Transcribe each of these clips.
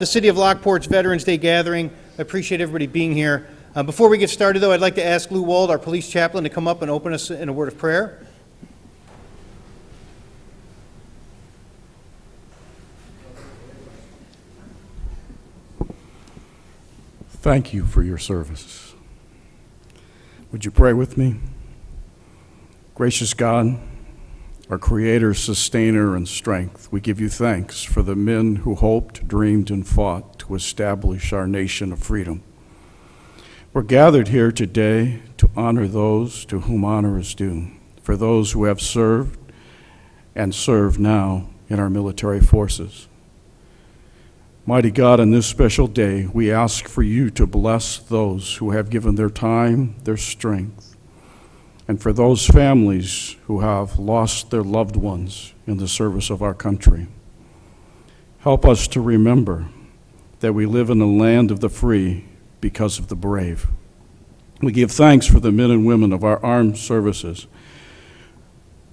The City of Lockport's Veterans Day gathering. I appreciate everybody being here. Before we get started, though, I'd like to ask Lou Wald, our police chaplain, to come up and open us in a word of prayer. Thank you for your service. Would you pray with me? Gracious God, our Creator, Sustainer, and Strength, we give you thanks for the men who hoped, dreamed, and fought to establish our nation of freedom. We're gathered here today to honor those to whom honor is due, for those who have served and serve now in our military forces. Mighty God, on this special day, we ask for you to bless those who have given their time, their strength, and for those families who have lost their loved ones in the service of our country. Help us to remember that we live in the land of the free because of the brave. We give thanks for the men and women of our armed services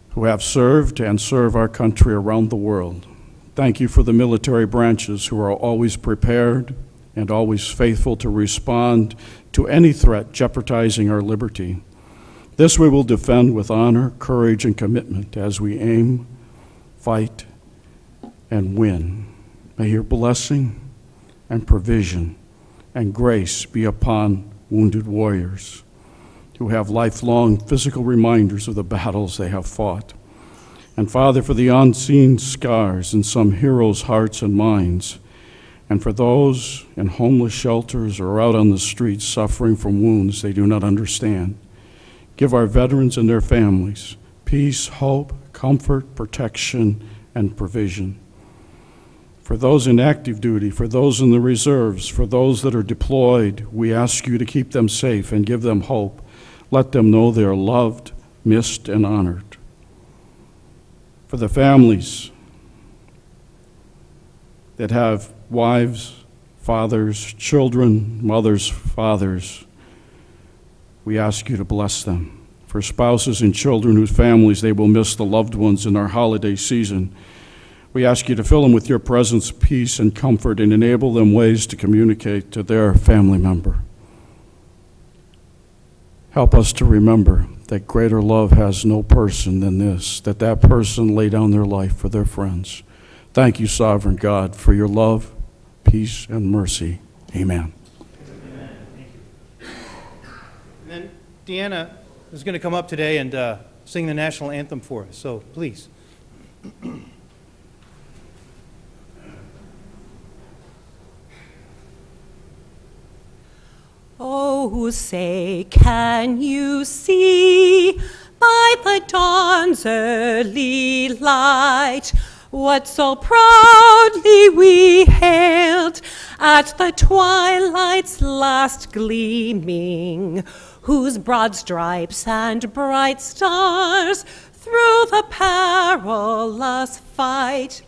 who have served and serve our country around the world. Thank you for the military branches who are always prepared and always faithful to respond to any threat jeopardizing our liberty. This we will defend with honor, courage, and commitment as we aim, fight, and win. May your blessing and provision and grace be upon wounded warriors who have lifelong physical reminders of the battles they have fought. And Father, for the unseen scars in some heroes' hearts and minds, and for those in homeless shelters or out on the streets suffering from wounds they do not understand, give our veterans and their families peace, hope, comfort, protection, and provision. For those in active duty, for those in the reserves, for those that are deployed, we ask you to keep them safe and give them hope. Let them know they are loved, missed, and honored. For the families that have wives, fathers, children, mothers, fathers, we ask you to bless them. For spouses and children whose families they will miss the loved ones in our holiday season, we ask you to fill them with your presence, peace, and comfort, and enable them ways to communicate to their family member. Help us to remember that greater love has no person than this, that person lay down their life for their friends. Thank you, Sovereign God, for your love, peace, and mercy. Amen. And then Deanna is going to come up today and sing the national anthem for us, so please. Oh, say, can you see by the dawn's early light what so proudly we hailed at the twilight's last gleaming, whose broad stripes and bright stars through the perilous fight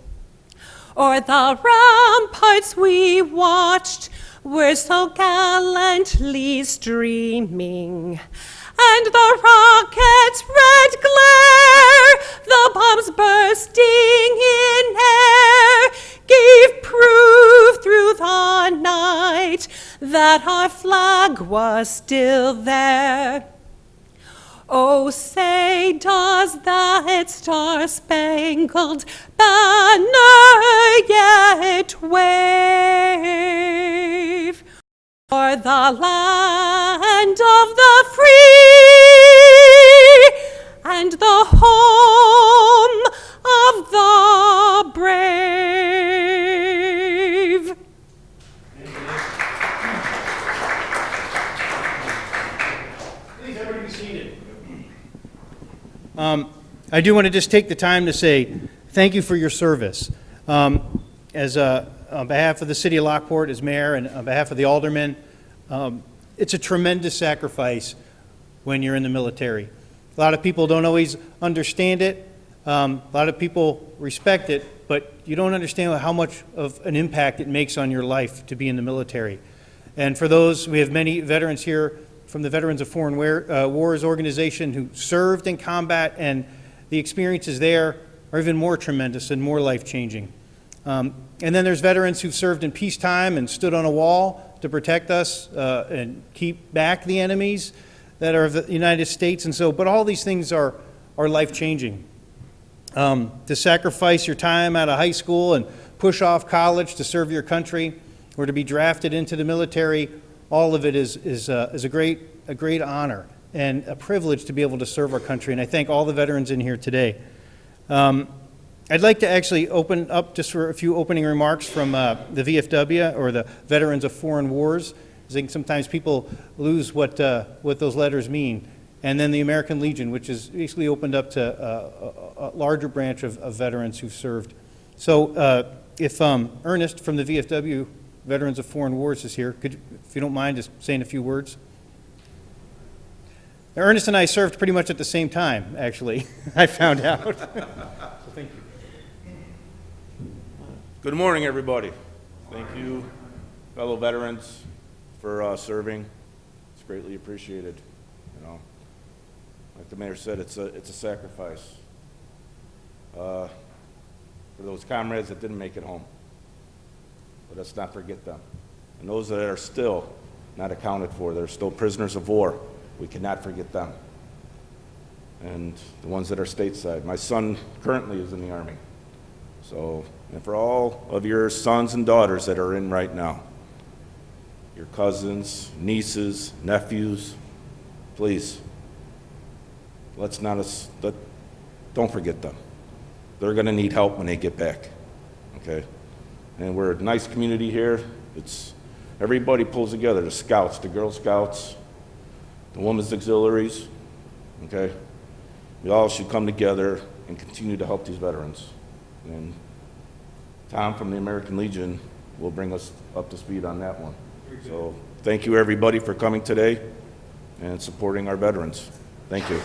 o'er the ramparts we watched were so gallantly streaming, and the rocket's red glare, the bombs bursting in air, gave proof through the night that our flag was still there. Oh, say, does that star-spangled banner yet wave o'er the land of the free and the home of the brave? Please, everybody be seated. I do want to just take the time to say thank you for your service. On behalf of the City of Lockport, as mayor, and on behalf of the aldermen, it's a tremendous sacrifice when you're in the military. A lot of people don't always understand it. A lot of people respect it, but you don't understand how much of an impact it makes on your life to be in the military. And for those, we have many veterans here from the Veterans of Foreign Wars organization who served in combat, and the experiences there are even more tremendous and more life-changing. And then there's veterans who've served in peacetime and stood on a wall to protect us and keep back the enemies that are the United States. And so, but all these things are life-changing. To sacrifice your time out of high school and push off college to serve your country, or to be drafted into the military, all of it is a great honor and a privilege to be able to serve our country. And I thank all the veterans in here today. I'd like to actually open up just for a few opening remarks from the VFW, or the Veterans of Foreign Wars. I think sometimes people lose what those letters mean. And then the American Legion, which is basically opened up to a larger branch of veterans who've served. So if Ernest from the VFW, Veterans of Foreign Wars, is here, if you don't mind just saying a few words. Now, Ernest and I served pretty much at the same time, actually, I found out. So thank you. Good morning, everybody. Thank you, fellow veterans, for serving. It's greatly appreciated. You know, like the mayor said, it's a sacrifice for those comrades that didn't make it home. But let's not forget them. And those that are still not accounted for, they're still prisoners of war. We cannot forget them. And the ones that are stateside. My son currently is in the Army. So, and for all of your sons and daughters that are in right now, your cousins, nieces, nephews, please, don't forget them. They're going to need help when they get back, okay? And we're a nice community here. Everybody pulls together, the Scouts, the Girl Scouts, the Women's Auxiliaries, okay? We all should come together and continue to help these veterans. And Tom from the American Legion will bring us up to speed on that one. So thank you, everybody, for coming today and supporting our veterans. Thank you.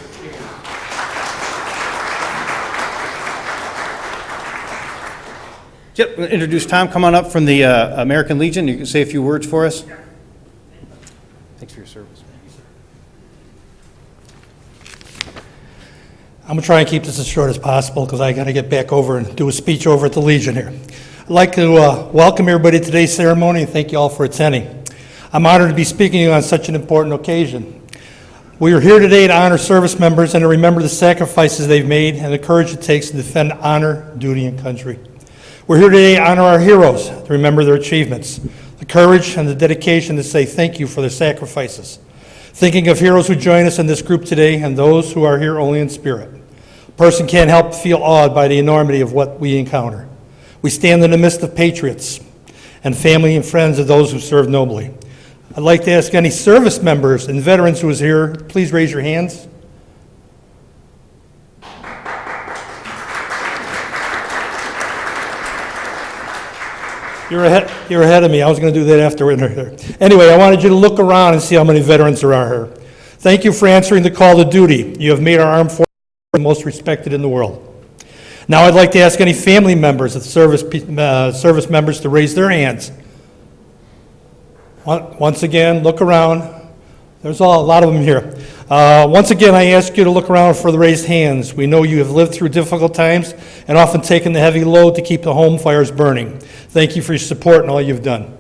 Yep, introduce Tom. Come on up from the American Legion. You can say a few words for us. Thanks for your service. I'm going to try and keep this as short as possible because I got to get back over and do a speech over at the Legion here. I'd like to welcome everybody to today's ceremony and thank you all for attending. I'm honored to be speaking on such an important occasion. We are here today to honor service members and to remember the sacrifices they've made and the courage it takes to defend honor, duty, and country. We're here today to honor our heroes, to remember their achievements, the courage and the dedication to say thank you for their sacrifices. Thinking of heroes who join us in this group today and those who are here only in spirit. A person can't help but feel awed by the enormity of what we encounter. We stand in the midst of patriots and family and friends of those who serve nobly. I'd like to ask any service members and veterans who is here, please raise your hands. You're ahead of me. I was going to do that after. Anyway, I wanted you to look around and see how many veterans there are here. Thank you for answering the call to duty. You have made our armed forces the most respected in the world. Now I'd like to ask any family members of service members to raise their hands. Once again, look around. There's a lot of them here. Once again, I ask you to look around for the raised hands. We know you have lived through difficult times and often taken the heavy load to keep the home fires burning. Thank you for your support and all you've done.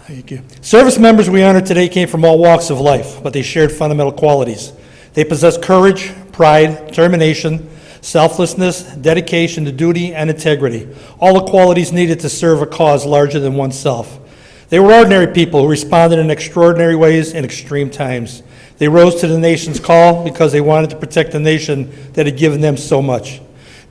Thank you. Service members we honor today came from all walks of life, but they shared fundamental qualities. They possess courage, pride, determination, selflessness, dedication to duty, and integrity, all the qualities needed to serve a cause larger than oneself. They were ordinary people who responded in extraordinary ways in extreme times. They rose to the nation's call because they wanted to protect the nation that had given them so much.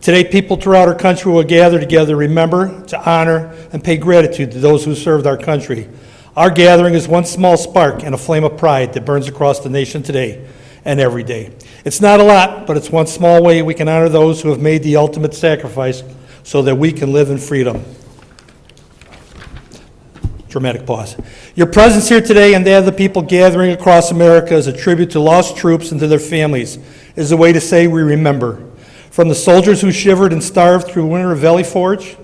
Today, people throughout our country will gather together to remember, to honor, and pay gratitude to those who served our country. Our gathering is one small spark and a flame of pride that burns across the nation today and every day. It's not a lot, but it's one small way we can honor those who have made the ultimate sacrifice so that we can live in freedom. Dramatic pause. Your presence here today and that of the people gathering across America is a tribute to lost troops and to their families, is a way to say we remember. From the soldiers who shivered and starved through winter of Valley Forge,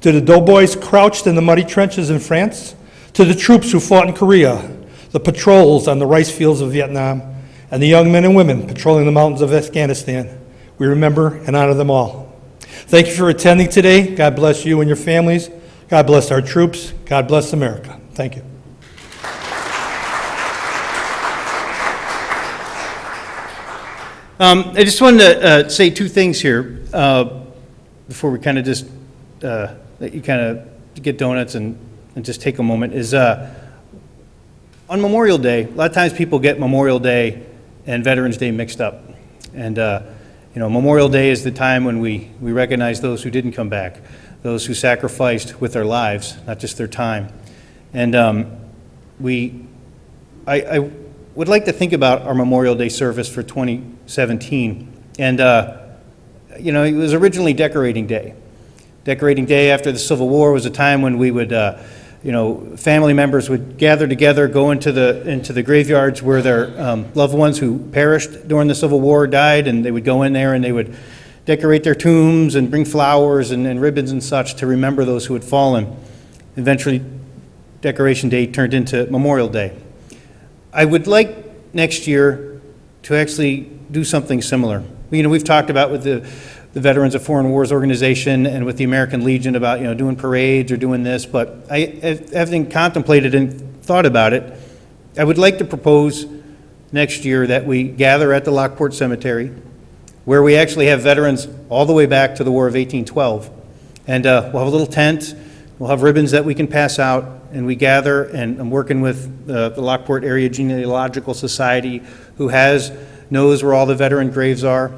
to the doughboys crouched in the muddy trenches in France, to the troops who fought in Korea, the patrols on the rice fields of Vietnam, and the young men and women patrolling the mountains of Afghanistan. We remember and honor them all. Thank you for attending today. God bless you and your families. God bless our troops. God bless America. Thank you. I just wanted to say two things here before we kind of just let you kind of get donuts and just take a moment. Is on Memorial Day, a lot of times people get Memorial Day and Veterans Day mixed up. And Memorial Day is the time when we recognize those who didn't come back, those who sacrificed with their lives, not just their time. And I would like to think about our Memorial Day service for 2017. And, it was originally Decorating Day. Decorating Day after the Civil War was a time when we would, family members would gather together, go into the graveyards where their loved ones who perished during the Civil War died, and they would go in there and they would decorate their tombs and bring flowers and ribbons and such to remember those who had fallen. Eventually, Decoration Day turned into Memorial Day. I would like next year to actually do something similar. We've talked about with the Veterans of Foreign Wars organization and with the American Legion about, doing parades or doing this, but having contemplated and thought about it, I would like to propose next year that we gather at the Lockport Cemetery, where we actually have veterans all the way back to the War of 1812. And we'll have a little tent, we'll have ribbons that we can pass out, and we gather, and I'm working with the Lockport Area Genealogical Society, who knows where all the veteran graves are.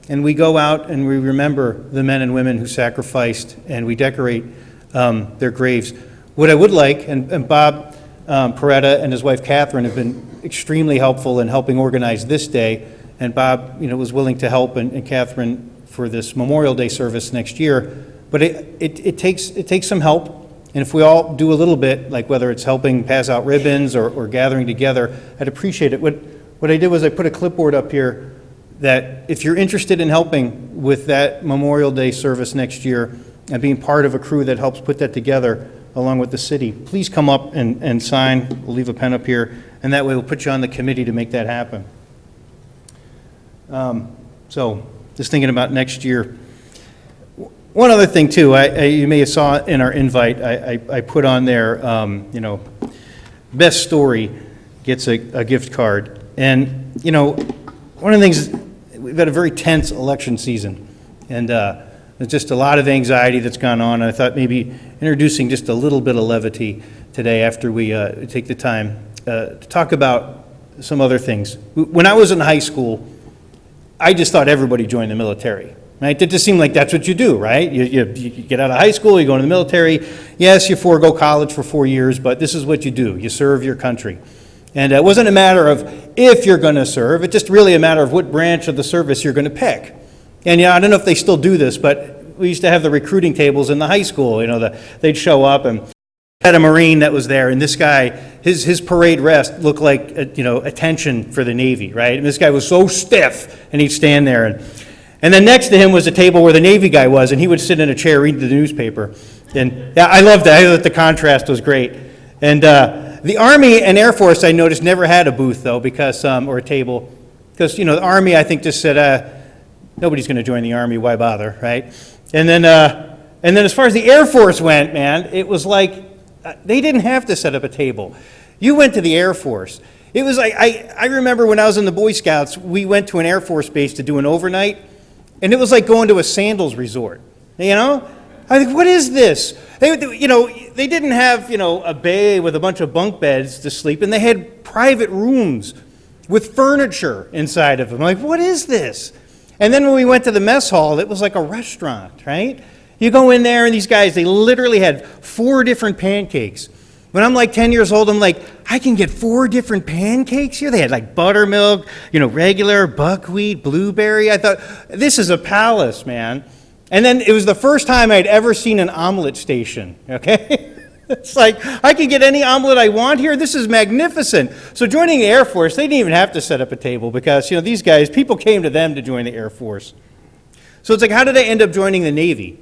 And we go out and we remember the men and women who sacrificed, and we decorate their graves. What I would like, and Bob Peretta and his wife Catherine have been extremely helpful in helping organize this day, and Bob was willing to help, and Catherine for this Memorial Day service next year. But it takes some help, and if we all do a little bit, like whether it's helping pass out ribbons or gathering together, I'd appreciate it. What I did was I put a clipboard up here that if you're interested in helping with that Memorial Day service next year and being part of a crew that helps put that together along with the city, please come up and sign. We'll leave a pen up here, and that way we'll put you on the committee to make that happen. So just thinking about next year. One other thing too, you may have saw in our invite, I put on there, best story gets a gift card. And, one of the things, we've had a very tense election season, and there's just a lot of anxiety that's gone on. And I thought maybe introducing just a little bit of levity today after we take the time to talk about some other things. When I was in high school, I just thought everybody joined the military. Right? It just seemed like that's what you do, right? You get out of high school, you go into the military. Yes, you forego college for 4 years, but this is what you do. You serve your country. And it wasn't a matter of if you're going to serve, it's just really a matter of what branch of the service you're going to pick. And I don't know if they still do this, but we used to have the recruiting tables in the high school. They'd show up, and had a Marine that was there, and this guy, his parade rest looked like attention for the Navy, right? And this guy was so stiff, and he'd stand there, and then next to him was a table where the Navy guy was, and he would sit in a chair reading the newspaper. And yeah, I loved that. I thought the contrast was great. And the Army and Air Force, I noticed, never had a booth, though, because or a table. Because, the Army, I think, just said, nobody's going to join the Army, why bother, right? And then as far as the Air Force went, man, it was like they didn't have to set up a table. You went to the Air Force. It was like, I remember when I was in the Boy Scouts, we went to an Air Force base to do an overnight, and it was like going to a sandals resort, I think, what is this? They didn't have, a bay with a bunch of bunk beds to sleep in. They had private rooms with furniture inside of them. I'm like, what is this? And then when we went to the mess hall, it was like a restaurant, right? You go in there, and these guys, they literally had 4 different pancakes. When I'm like 10 years old, I'm like, I can get 4 different pancakes here? They had like buttermilk, regular, buckwheat, blueberry. I thought, this is a palace, man. And then it was the first time I'd ever seen an omelet station, okay? It's like, I can get any omelet I want here? This is magnificent. So joining the Air Force, they didn't even have to set up a table because, these guys, people came to them to join the Air Force. So it's like, how did I end up joining the Navy?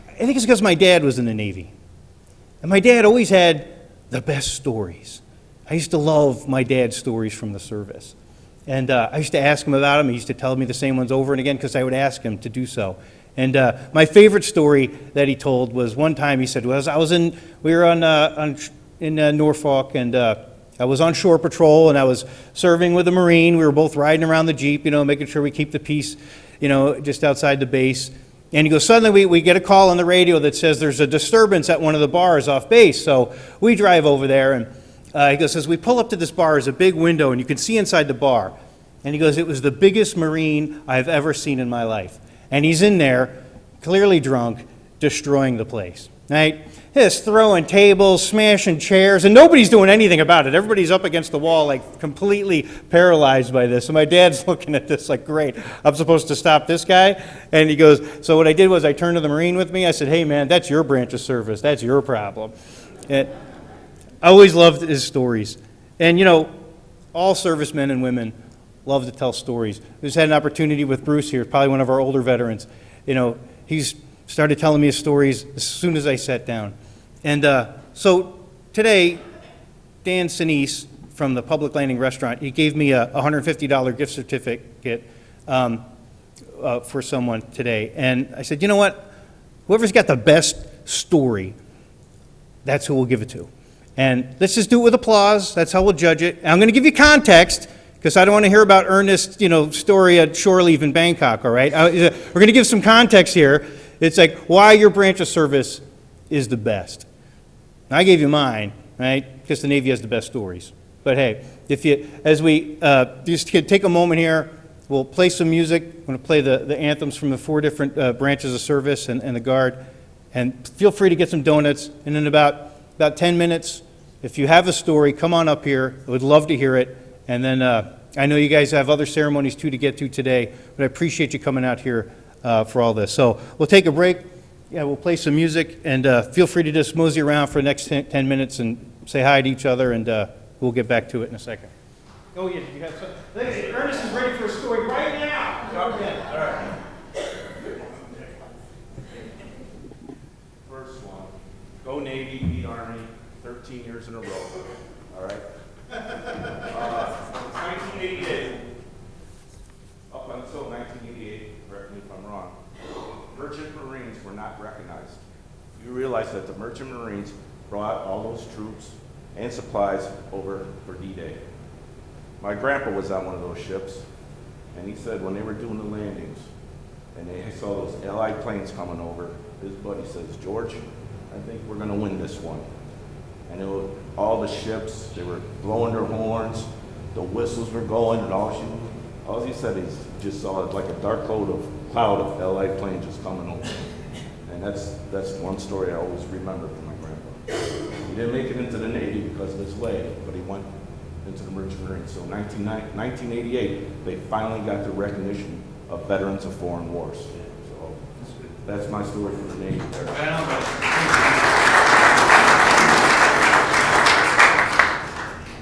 I think it's because my dad was in the Navy. And my dad always had the best stories. I used to love my dad's stories from the service. And I used to ask him about them. He used to tell me the same ones over and again because I would ask him to do so. And my favorite story that he told was one time he said, we were in Norfolk, and I was on shore patrol, and I was serving with a Marine. We were both riding around the Jeep, making sure we keep the peace, just outside the base. And he goes, suddenly we get a call on the radio that says there's a disturbance at one of the bars off base. So we drive over there, and he goes, as we pull up to this bar, there's a big window, and you can see inside the bar. And he goes, it was the biggest Marine I've ever seen in my life. And he's in there, clearly drunk, destroying the place, right? Just throwing tables, smashing chairs, and nobody's doing anything about it. Everybody's up against the wall, like completely paralyzed by this. And my dad's looking at this like, great, I'm supposed to stop this guy? And he goes, so what I did was I turned to the Marine with me. I said, hey, man, that's your branch of service. That's your problem. And I always loved his stories. And, all servicemen and women love to tell stories. We just had an opportunity with Bruce here, probably one of our older veterans. He's started telling me his stories as soon as I sat down. And so today, Dan Sinise from the Public Landing Restaurant, he gave me a $150 gift certificate for someone today. And I said, you know what? Whoever's got the best story, that's who we'll give it to. And let's just do it with applause. That's how we'll judge it. And I'm going to give you context, because I don't want to hear about Ernest's, story at shore leave in Bangkok, all right? We're going to give some context here. It's like why your branch of service is the best. I gave you mine, right? Because the Navy has the best stories. But hey, as we just take a moment here, we'll play some music. I'm going to play the anthems from the 4 different branches of service and the Guard. And feel free to get some donuts. And in about 10 minutes, if you have a story, come on up here. I would love to hear it. And then I know you guys have other ceremonies too to get to today, but I appreciate you coming out here for all this. So we'll take a break. Yeah, we'll play some music, and feel free to just mosey around for the next 10 minutes and say hi to each other, and we'll get back to it in a second. Oh, yeah, did you have something? Ladies, Ernest is ready for a story right now. Okay. All right. First one, go Navy, beat Army, 13 years in a row. All right? 1988, up until 1988, correct me if I'm wrong, merchant Marines were not recognized. You realize that the merchant Marines brought all those troops and supplies over for D-Day. My grandpa was on one of those ships, and he said when they were doing the landings, and they saw those Allied planes coming over, his buddy says, George, I think we're going to win this one. And it was, all the ships, they were blowing their horns, the whistles were going, and all he said is just saw like a dark cloud of Allied planes just coming over. And that's one story I always remember from my grandpa. He didn't make it into the Navy because of his leg, but he went into the Merchant Marines. So 1988, they finally got the recognition of veterans of foreign wars. So that's my story for the Navy there.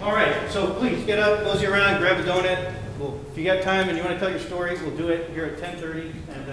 All right, so please get up, mosey around, grab a donut. If you got time and you want to tell your story, we'll do it here at 10:30. And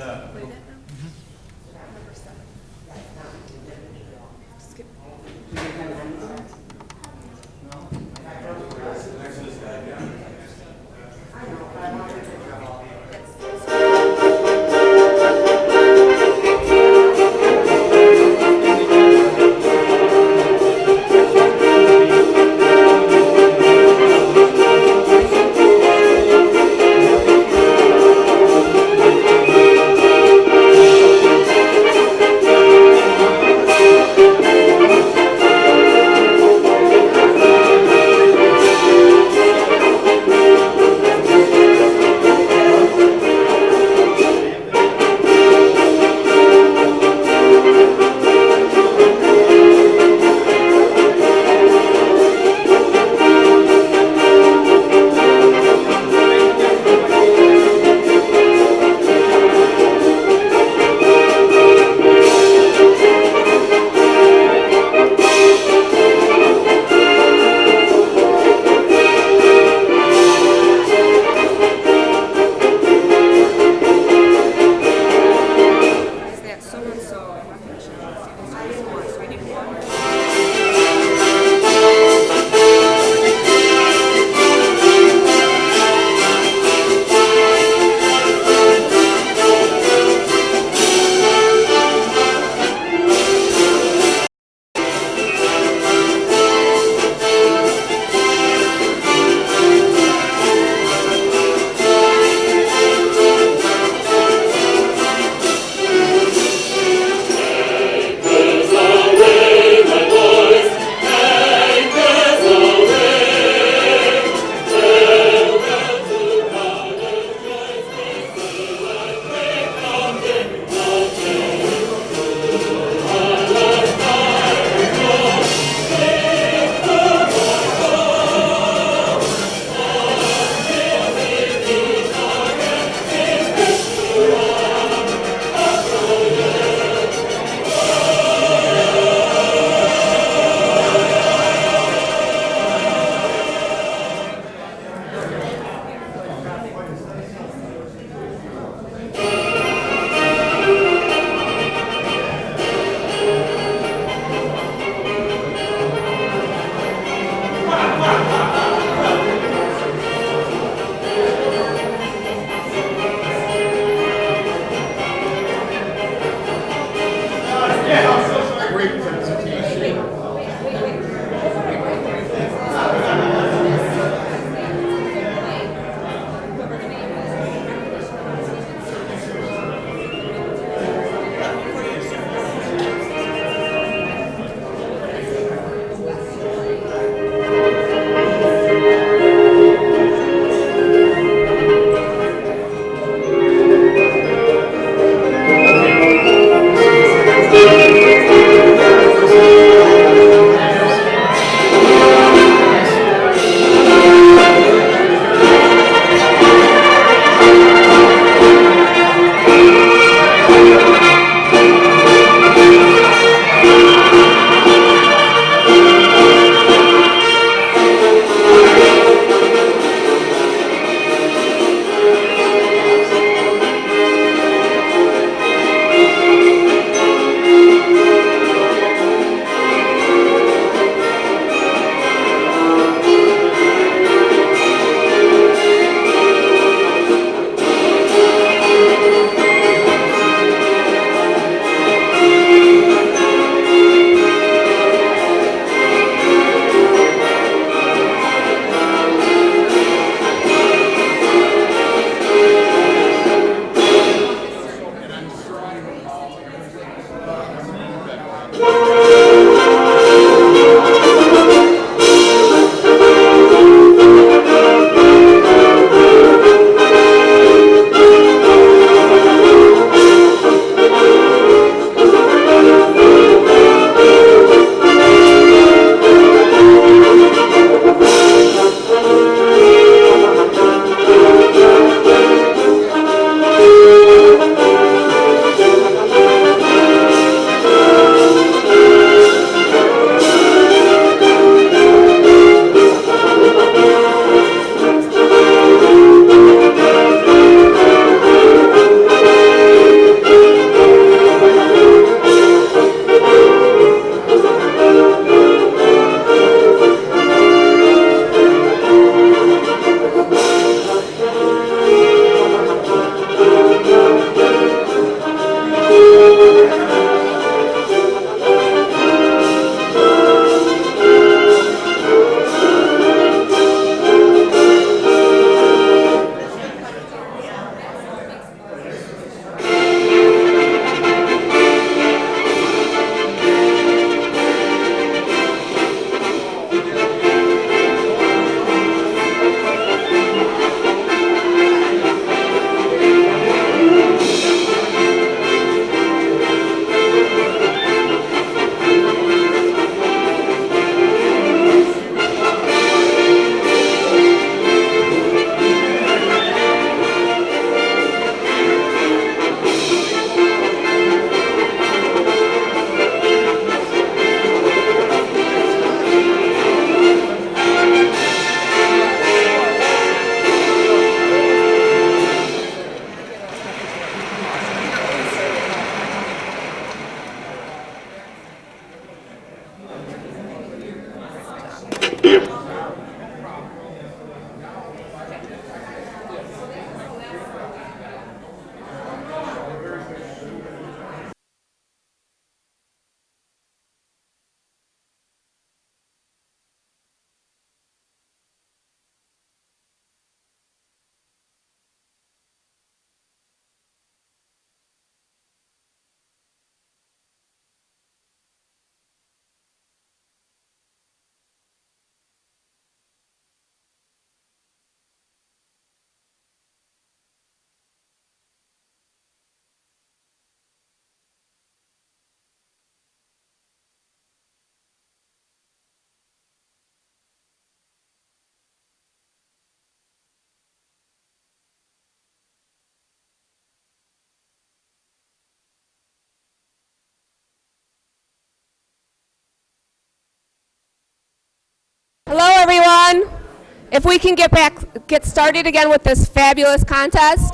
if we can get started again with this fabulous contest.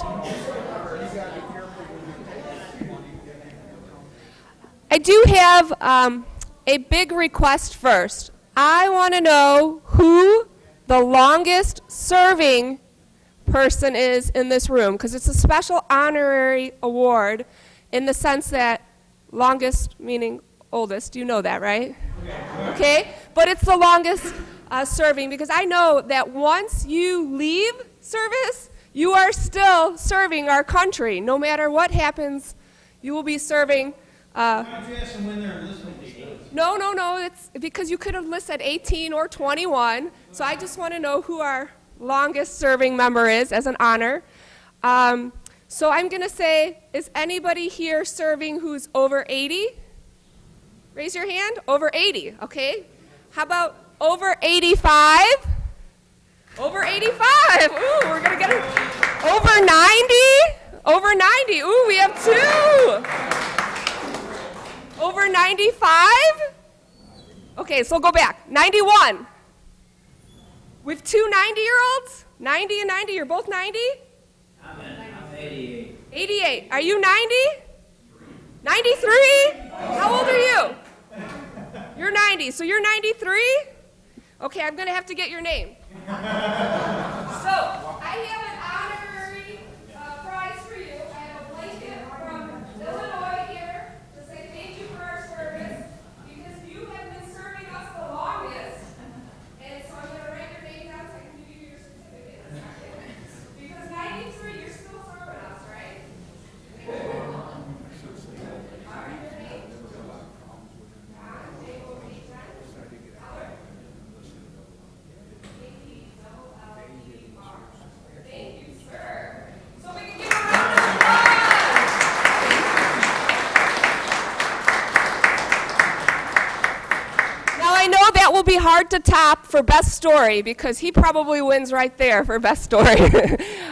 I do have a big request first. I want to know who the longest serving person is in this room, because it's a special honorary award in the sense that longest meaning oldest. You know that, right? Okay? But it's the longest serving, because I know that once you leave service, you are still serving our country. No matter what happens, you will be serving. Why don't you ask them when they're listening to you? No, it's because you could have listed 18 or 21. So I just want to know who our longest serving member is as an honor. So I'm going to say, is anybody here serving who's over 80? Raise your hand. Over 80, okay? How about over 85? Over 85. Ooh, we're going to get it. Over 90? Over 90. Ooh, we have two. Over 95? Okay, so go back. 91. With two 90-year-olds? 90 and 90, you're both 90? I'm 88. 88. Are you 90? 93? How old are you? You're 90, so you're 93? Okay, I'm gonna have to get your name. So, I have an honorary prize for you. I have a blanket from Illinois here to say thank you for our service, because you have been serving us the longest. And so I'm gonna write your name down so I can give you your certificate in a second. Because 93, you're still serving us, right? All right, your name? Thank you, sir. So we can give a round of applause. Now I know that will be hard to top for best story, because he probably wins right there for best story.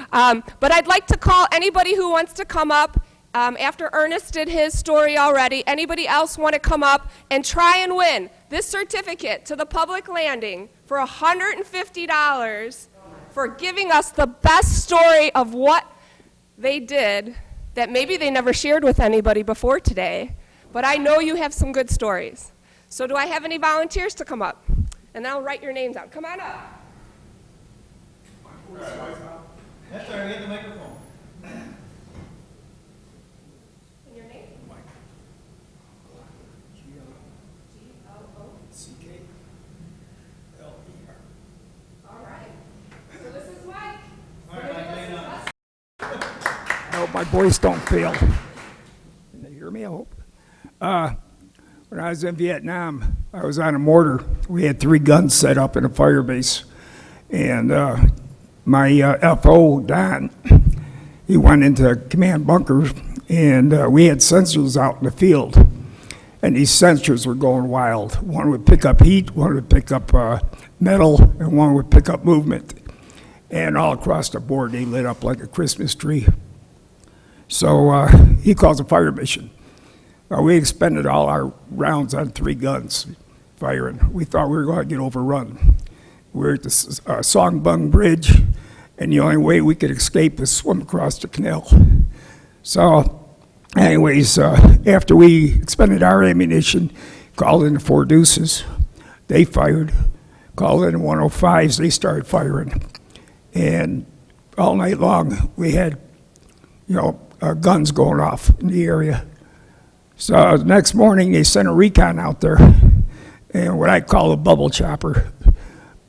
But I'd like to call anybody who wants to come up. After Ernest did his story already, anybody else want to come up and try and win this certificate to the public landing for $150 for giving us the best story of what they did that maybe they never shared with anybody before today, but I know you have some good stories. So do I have any volunteers to come up? And I'll write your names out. Come on up. That's all right, we have the microphone. And your name? All right. So this is Mike. All right, Mike, lay it on. I hope my voice don't fail. Can they hear me, I hope? When I was in Vietnam, I was on a mortar. We had 3 guns set up in a fire base. And my FO, Don, he went into command bunker, and we had sensors out in the field. And these sensors were going wild. One would pick up heat, one would pick up metal, and one would pick up movement. And all across the board, they lit up like a Christmas tree. So he calls a fire mission. We expended all our rounds on 3 guns firing. We thought we were going to get overrun. We were at the Song Bung Bridge, and the only way we could escape was swim across the canal. So anyways, after we expended our ammunition, called in the 4 Deuces. They fired. Called in the 105s. They started firing. And all night long, we had, guns going off in the area. So the next morning, they sent a recon out there, and what I call a bubble chopper.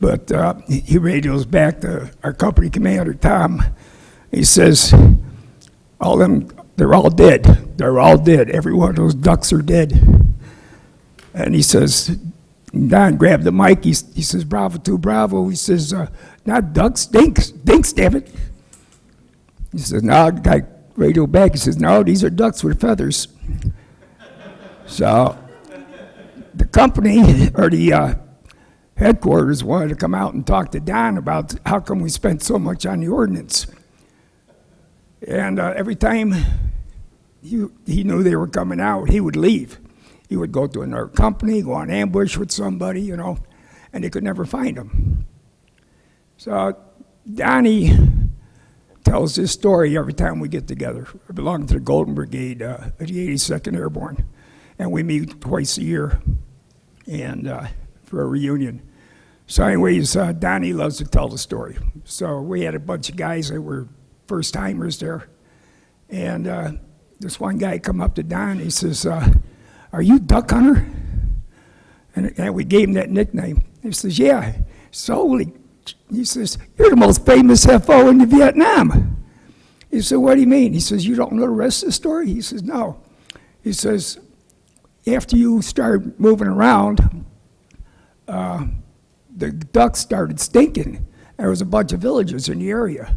But he radios back to our company commander, Tom. He says, they're all dead. They're all dead. Every one of those ducks are dead. And he says, Don grabbed the mic. He says, Bravo 2, Bravo. He says, not ducks, dinks, damn it. He says, no, I radio back. He says, no, these are ducks with feathers. So the company, or the headquarters, wanted to come out and talk to Don about how come we spent so much on the ordnance. And every time he knew they were coming out, he would leave. He would go to another company, go on ambush with somebody, and they could never find him. So Donnie tells this story every time we get together. I belong to the Golden Brigade, the 82nd Airborne, and we meet twice a year and for a reunion. So anyways, Donnie loves to tell the story. So we had a bunch of guys that were first-timers there, and this one guy come up to Don, he says, are you duck hunter? And we gave him that nickname. He says, yeah. So he says, you're the most famous FO in Vietnam. He said, what do you mean? He says, you don't know the rest of the story? He says, no. He says, after you started moving around, the ducks started stinking. There was a bunch of villagers in the area.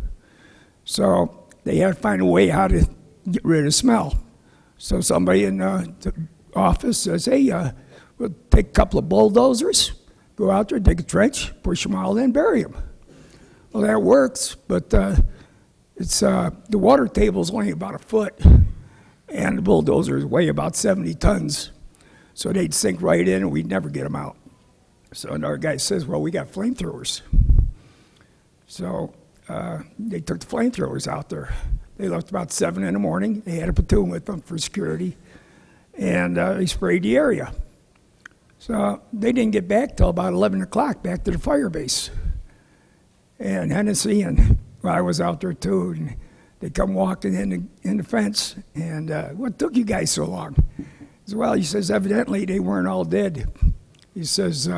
So they had to find a way how to get rid of the smell. So somebody in the office says, hey, we'll take a couple of bulldozers, go out there, dig a trench, push them all in, bury them. Well, that works, but it's the water table is only about a foot, and the bulldozers weigh about 70 tons. So they'd sink right in, and we'd never get them out. So another guy says, well, we got flamethrowers. So they took the flamethrowers out there. They left about 7 in the morning. They had a platoon with them for security, and they sprayed the area. So they didn't get back till about 11 o'clock, back to the fire base. And Hennessy and I was out there too, and they come walking in the fence, and what took you guys so long? He said, well, he says, evidently they weren't all dead. He says,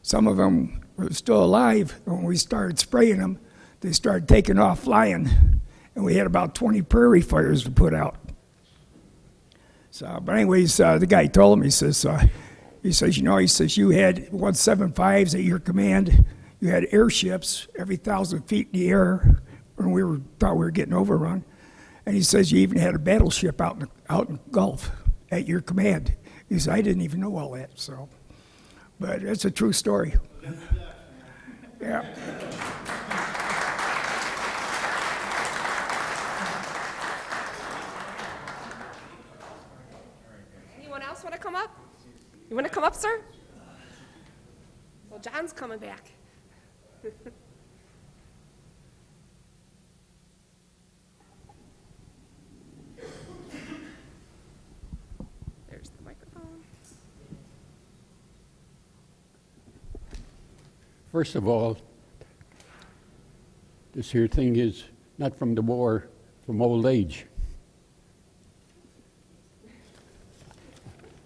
some of them were still alive. When we started spraying them, they started taking off flying, and we had about 20 prairie fires to put out. So, but anyways, the guy told him, he says, you know, he says, you had 175s at your command. You had airships every 1,000 feet in the air when thought we were getting overrun. And he says, you even had a battleship out in the Gulf at your command. He said, I didn't even know all that, so. But it's a true story. Yeah. Anyone else want to come up? You want to come up, sir? Well, John's coming back. There's the microphone. First of all, this here thing is not from the war, from old age.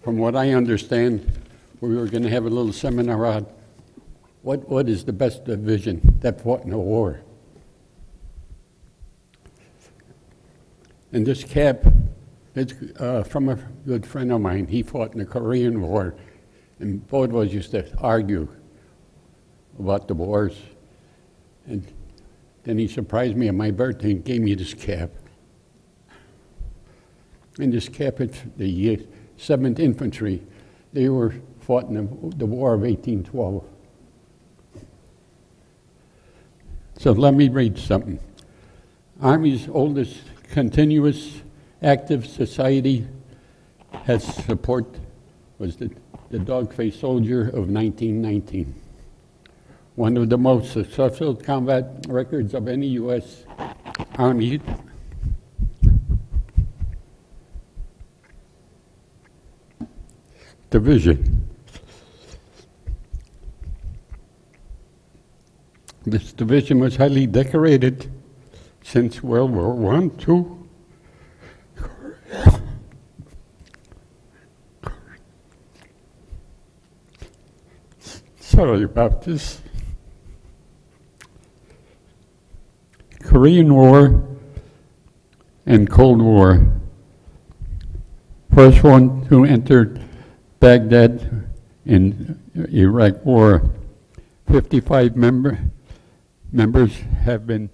From what I understand, we were going to have a little seminar on what is the best division that fought in the war. And this cap, it's from a good friend of mine. He fought in the Korean War, and both of us used to argue about the wars. And then he surprised me on my birthday and gave me this cap. And this cap, it's the 7th Infantry. They were fought in the War of 1812. So let me read something. Army's oldest continuous active society has support was the dog-faced soldier of 1919. One of the most successful combat records of any U.S. Army division. This division was highly decorated since World War I, II. Sorry about this. Korean War and Cold War. First one to enter Baghdad in Iraq War. 55 members have been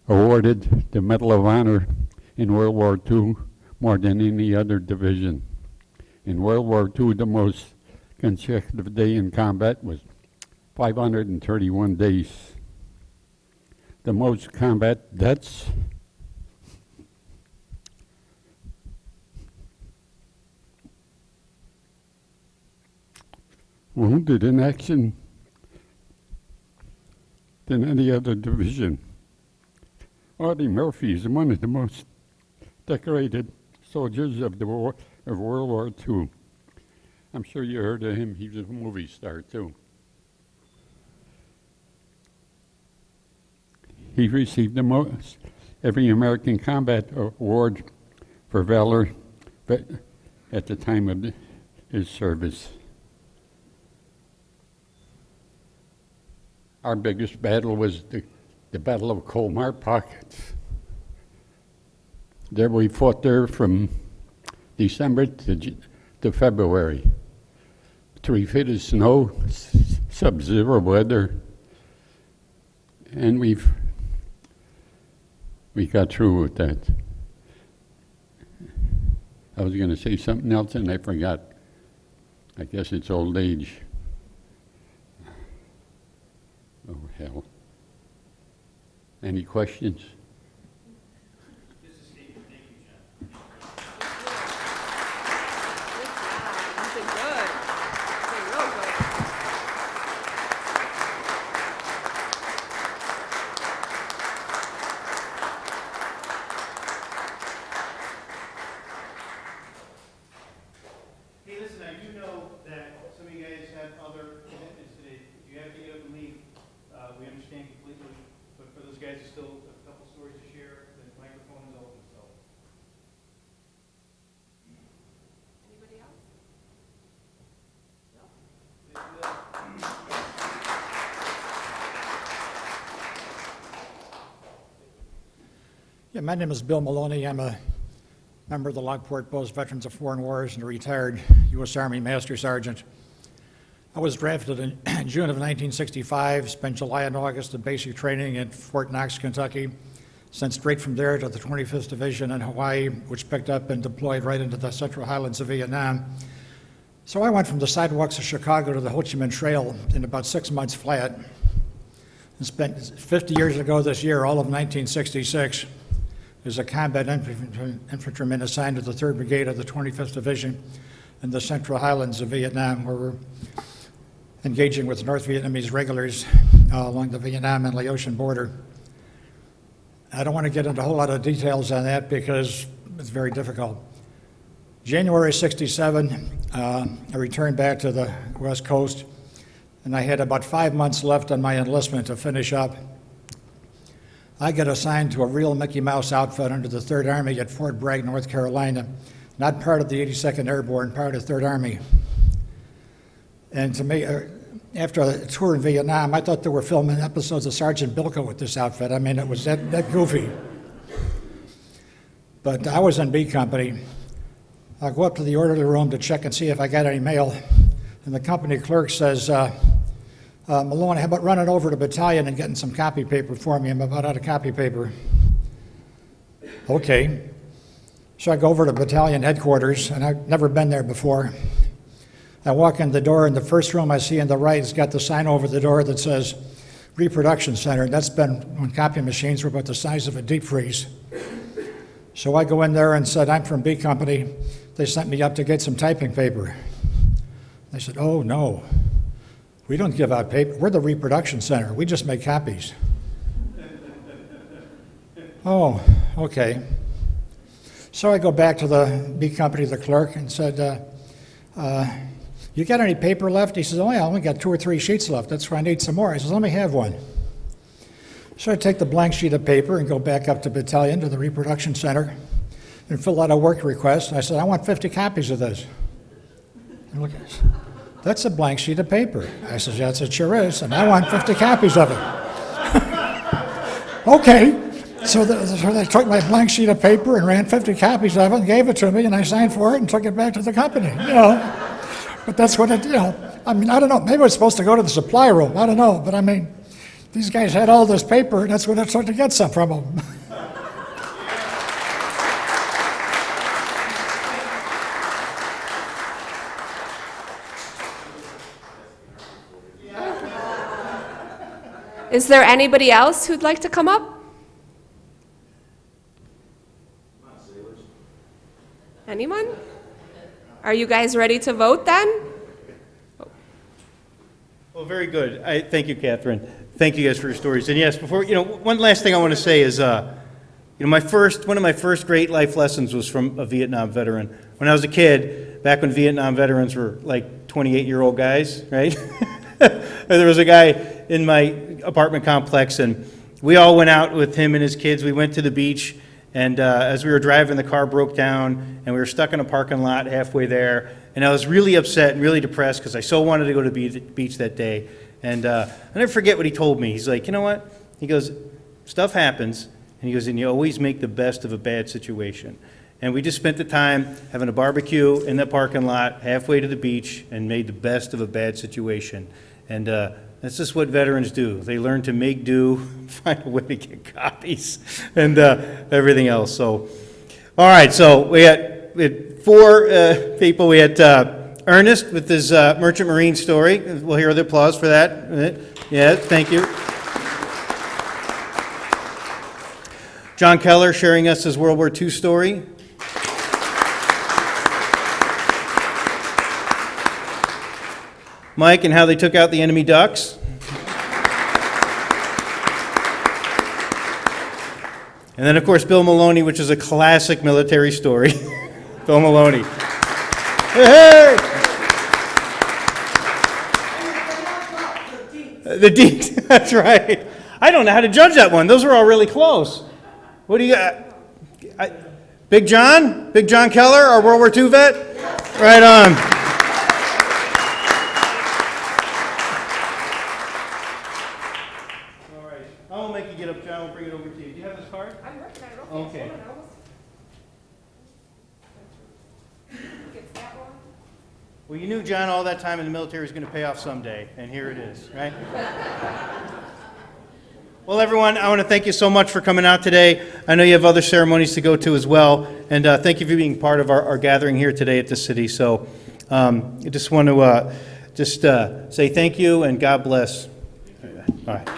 awarded the Medal of Honor in World War II, more than any other division. In World War II, the most consecutive day in combat was 531 days. The most combat deaths wounded in action. than any other division. Audie Murphy is one of the most decorated soldiers of the war, of World War II. I'm sure you heard of him. He was a movie star, too. He received the most every American Combat Award for valor at the time of his service. Our biggest battle was the Battle of Colmar Pockets. There we fought there from December to February. 3 feet of snow, sub-zero weather, and we got through with that. I was going to say something else and I forgot. I guess it's old age. Oh, hell. Any questions? Hey, listen, I do know that some of you guys have other commitments today. If you have to get up and leave, we understand completely. But for those guys who still have a couple stories to share, the microphone is open, so. Anybody else? Yeah, my name is Bill Maloney. I'm a member of the Lockport Post Veterans of Foreign Wars and a retired U.S. Army Master Sergeant. I was drafted in June of 1965, spent July and August in basic training at Fort Knox, Kentucky, sent straight from there to the 25th Division in Hawaii, which picked up and deployed right into the Central Highlands of Vietnam. So I went from the sidewalks of Chicago to the Ho Chi Minh Trail in about 6 months flat, and spent 50 years ago this year, all of 1966, as a combat infantryman assigned to the 3rd Brigade of the 25th Division in the Central Highlands of Vietnam, where we're engaging with North Vietnamese regulars along the Vietnam and Laotian border. I don't want to get into a whole lot of details on that because it's very difficult. January 67, I returned back to the West Coast, and I had about 5 months left on my enlistment to finish up. I got assigned to a real Mickey Mouse outfit under the 3rd Army at Fort Bragg, North Carolina, not part of the 82nd Airborne, part of 3rd Army. And to me, after a tour in Vietnam, I thought they were filming episodes of Sergeant Bilko with this outfit. I mean, it was that goofy. But I was in B Company. I go up to the orderly room to check and see if I got any mail, and the company clerk says, Malone, how about running over to battalion and getting some copy paper for me? I'm about out of copy paper. Okay. So I go over to battalion headquarters, and I've never been there before. I walk in the door, and the first room I see on the right has got the sign over the door that says Reproduction Center. That's been when copy machines were about the size of a deep freeze. So I go in there and said, I'm from B Company. They sent me up to get some typing paper. They said, oh, no. We don't give out paper. We're the Reproduction Center. We just make copies. Oh, okay. So I go back to the B Company, the clerk, and said, you got any paper left? He says, oh, yeah, I only got 2 or 3 sheets left. That's why I need some more. I says, let me have one. So I take the blank sheet of paper and go back up to battalion to the Reproduction Center and fill out a work request. And I said, I want 50 copies of this. And look at this. That's a blank sheet of paper. I said, yes, it sure is, and I want 50 copies of it. Okay, so they took my blank sheet of paper and ran 50 copies of it and gave it to me, and I signed for it and took it back to the company, you know. But that's what it, you know, I mean, I don't know, maybe it was supposed to go to the supply room, I don't know, but I mean, these guys had all this paper, and that's what I tried to get some from them. Is there anybody else who'd like to come up? Anyone? Are you guys ready to vote then? Well, very good. Thank you, Catherine. thank you guys for your stories. And yes, before, one last thing I want to say is, one of my first great life lessons was from a Vietnam veteran. When I was a kid, back when Vietnam veterans were like 28-year-old guys, right? There was a guy in my apartment complex, and we all went out with him and his kids. We went to the beach, and as we were driving, the car broke down, and we were stuck in a parking lot halfway there. And I was really upset and really depressed because I so wanted to go to the beach that day. And I'll never forget what he told me. He's like, you know what? He goes, stuff happens. And he goes, and you always make the best of a bad situation. And we just spent the time having a barbecue in the parking lot halfway to the beach and made the best of a bad situation. And that's just what veterans do. They learn to make do, find a way to get copies, and everything else. So, all right, so we had 4 people. We had Ernest with his Merchant Marine story. We'll hear the applause for that. Yeah, thank you. John Keller sharing us his World War II story. Mike and how they took out the enemy ducks. And then, of course, Bill Maloney, which is a classic military story. Bill Maloney. Hey! The Deeks, that's right. I don't know how to judge that one. Those were all really close. What do you got? Big John? Big John Keller, our World War II vet? Right on. All right. I won't make you get up, John. We'll bring it over to you. Do you have this card? I'm working on it real fast. Okay. Hold on, I almost- Gets that one. Well, you knew John all that time in the military was going to pay off someday, and here it is, right? Well, everyone, I want to thank you so much for coming out today. I know you have other ceremonies to go to as well, and thank you for being part of our gathering here today at the city. So I just want to say thank you and God bless. All right.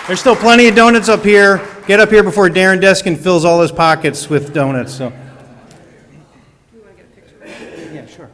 There's still plenty of donuts up here. Get up here before Darren Deskin fills all his pockets with donuts. So. You want to get a picture? Yeah, sure.